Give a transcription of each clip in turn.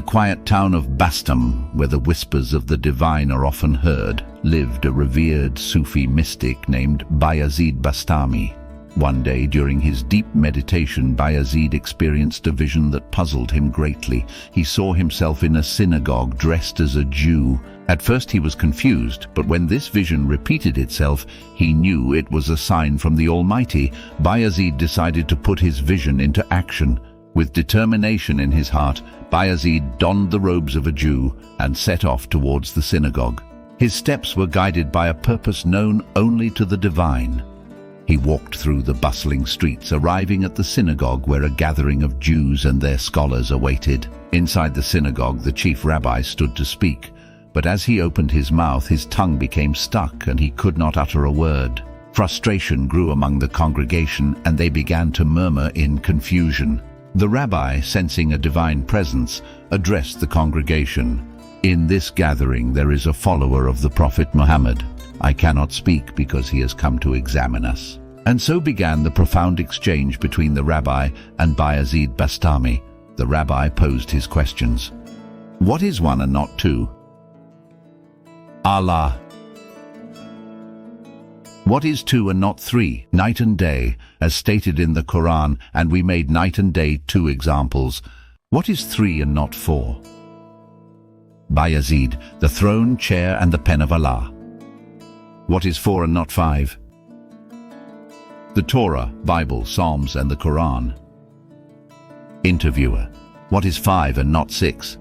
quiet town of Bastam, where the whispers of the divine are often heard, lived a revered Sufi mystic named Bayazid Bastami. One day, during his deep meditation, Bayazid experienced a vision that puzzled him greatly. He saw himself in a synagogue dressed as a Jew. At first he was confused, but when this vision repeated itself, he knew it was a sign from the Almighty. Bayazid decided to put his vision into action. With determination in his heart, Bayazid donned the robes of a Jew and set off towards the synagogue. His steps were guided by a purpose known only to the divine. He walked through the bustling streets, arriving at the synagogue where a gathering of Jews and their scholars awaited. Inside the synagogue, the chief rabbi stood to speak, but as he opened his mouth, his tongue became stuck and he could not utter a word. Frustration grew among the congregation and they began to murmur in confusion. The rabbi, sensing a divine presence, addressed the congregation. "In this gathering there is a follower of the Prophet Muhammad. I cannot speak because he has come to examine us." And so began the profound exchange between the rabbi and Bayazid Bastami. The rabbi posed his questions. What is one and not two? Allah. What is two and not three? Night and day, as stated in the Quran, and we made night and day two examples. What is three and not four? Bayazid, the throne, chair, and the pen of Allah. What is four and not five? The Torah, Bible, Psalms, and the Quran. Interviewer, what is five and not six?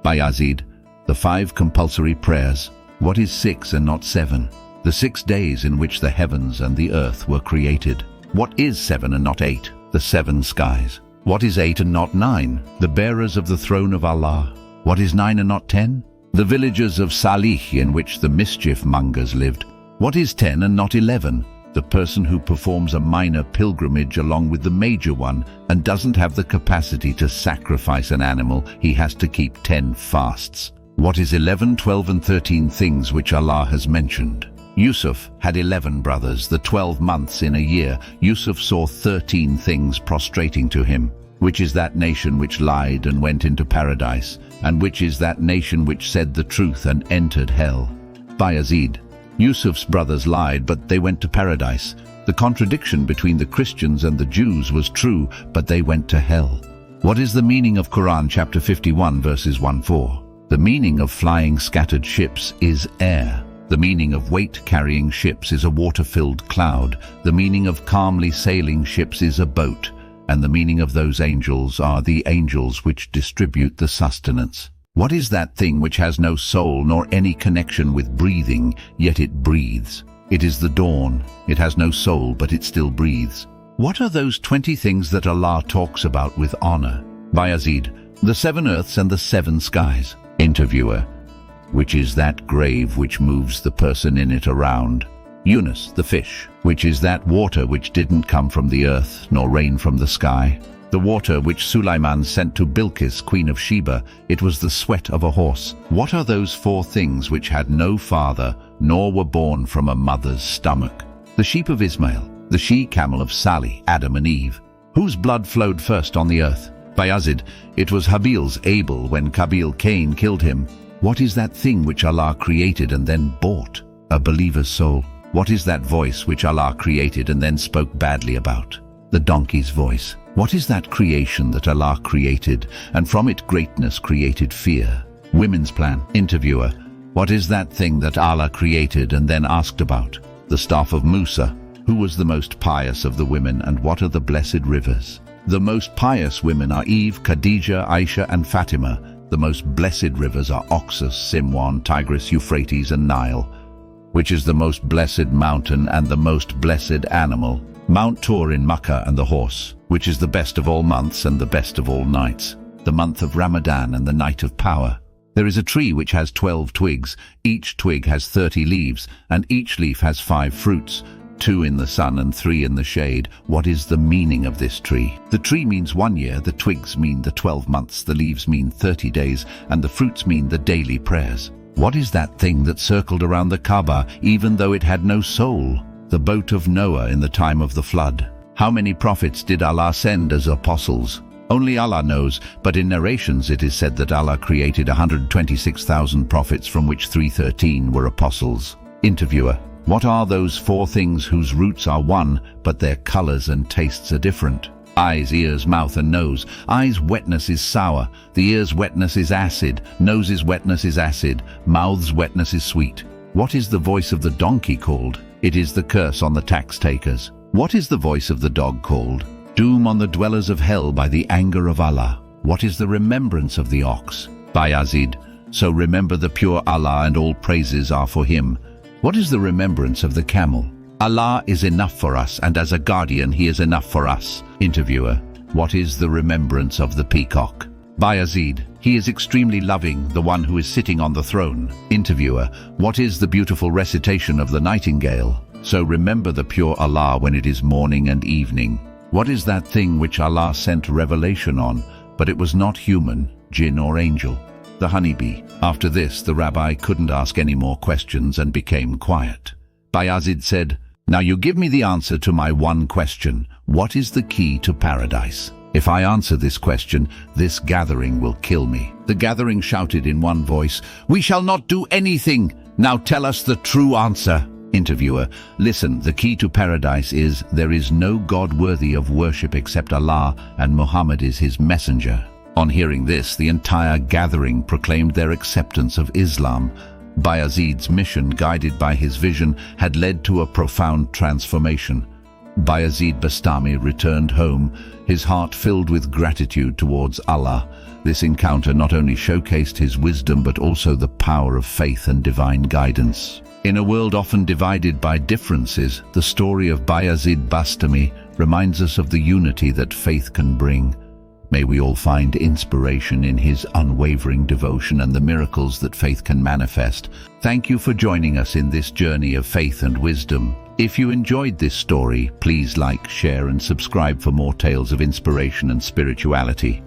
Bayazid, the 5 compulsory prayers. What is 6 and not 7? The 6 days in which the heavens and the earth were created. What is 7 and not 8? The 7 skies. What is 8 and not 9? The bearers of the throne of Allah. What is 9 and not 10? The villages of Salih in which the mischief mongers lived. What is 10 and not 11? The person who performs a minor pilgrimage along with the major one and doesn't have the capacity to sacrifice an animal, he has to keep 10 fasts. What is 11, 12 and 13 things which Allah has mentioned? Yusuf had 11 brothers. The 12 months in a year, Yusuf saw 13 things prostrating to him. Which is that nation which lied and went into paradise? And which is that nation which said the truth and entered hell? Bayazid, Yusuf's brothers lied, but they went to paradise. The contradiction between the Christians and the Jews was true, but they went to hell. What is the meaning of Quran chapter 51 verses 1-4? The meaning of flying scattered ships is air. The meaning of weight-carrying ships is a water-filled cloud. The meaning of calmly sailing ships is a boat. And the meaning of those angels are the angels which distribute the sustenance. What is that thing which has no soul nor any connection with breathing, yet it breathes? It is the dawn. It has no soul, but it still breathes. What are those 20 things that Allah talks about with honor? Bayazid, the 7 earths and the 7 skies. Interviewer, which is that grave which moves the person in it around? Yunus, the fish, which is that water which didn't come from the earth nor rain from the sky? The water which Sulaiman sent to Bilqis, queen of Sheba, it was the sweat of a horse. What are those 4 things which had no father, nor were born from a mother's stomach? The sheep of Ismail, the she-camel of Salih, Adam and Eve. Whose blood flowed first on the earth? Bayazid, it was Habil's Abel when Qabil Cain killed him. What is that thing which Allah created and then bought? A believer's soul. What is that voice which Allah created and then spoke badly about? The donkey's voice. What is that creation that Allah created, and from it greatness created fear? Women's plan. Interviewer, what is that thing that Allah created and then asked about? The staff of Musa. Who was the most pious of the women, and what are the blessed rivers? The most pious women are Eve, Khadijah, Aisha and Fatima. The most blessed rivers are Oxus, Simwan, Tigris, Euphrates and Nile. Which is the most blessed mountain and the most blessed animal? Mount Tur in Makkah and the horse. Which is the best of all months and the best of all nights? The month of Ramadan and the night of power. There is a tree which has 12 twigs. Each twig has 30 leaves, and each leaf has 5 fruits, 2 in the sun and 3 in the shade. What is the meaning of this tree? The tree means 1 year, the twigs mean the 12 months, the leaves mean 30 days, and the fruits mean the daily prayers. What is that thing that circled around the Kaaba, even though it had no soul? The boat of Noah in the time of the flood. How many prophets did Allah send as apostles? Only Allah knows, but in narrations it is said that Allah created 126,000 prophets, from which 313 were apostles. Interviewer: what are those 4 things whose roots are one, but their colors and tastes are different? Eyes, ears, mouth and nose. Eyes' wetness is sour, the ears' wetness is acid, nose's wetness is acid, mouth's wetness is sweet. What is the voice of the donkey called? It is the curse on the tax takers. What is the voice of the dog called? Doom on the dwellers of hell by the anger of Allah. What is the remembrance of the ox? Bayazid: so remember the pure Allah, and all praises are for him. What is the remembrance of the camel? Allah is enough for us, and as a guardian he is enough for us. Interviewer: what is the remembrance of the peacock? Bayazid: he is extremely loving, the one who is sitting on the throne. Interviewer: what is the beautiful recitation of the nightingale? So remember the pure Allah when it is morning and evening. What is that thing which Allah sent revelation on, but it was not human, jinn or angel? The honeybee. After this, the rabbi couldn't ask any more questions and became quiet. Bayazid said, now you give me the answer to my one question. What is the key to paradise? If I answer this question, this gathering will kill me. The gathering shouted in one voice, we shall not do anything. Now tell us the true answer. Interviewer: listen, the key to paradise is, there is no God worthy of worship except Allah, and Muhammad is his messenger. On hearing this, the entire gathering proclaimed their acceptance of Islam. Bayazid's mission, guided by his vision, had led to a profound transformation. Bayazid Bastami returned home, his heart filled with gratitude towards Allah. This encounter not only showcased his wisdom, but also the power of faith and divine guidance. In a world often divided by differences, the story of Bayazid Bastami reminds us of the unity that faith can bring. May we all find inspiration in his unwavering devotion and the miracles that faith can manifest. Thank you for joining us in this journey of faith and wisdom. If you enjoyed this story, please like, share and subscribe for more tales of inspiration and spirituality.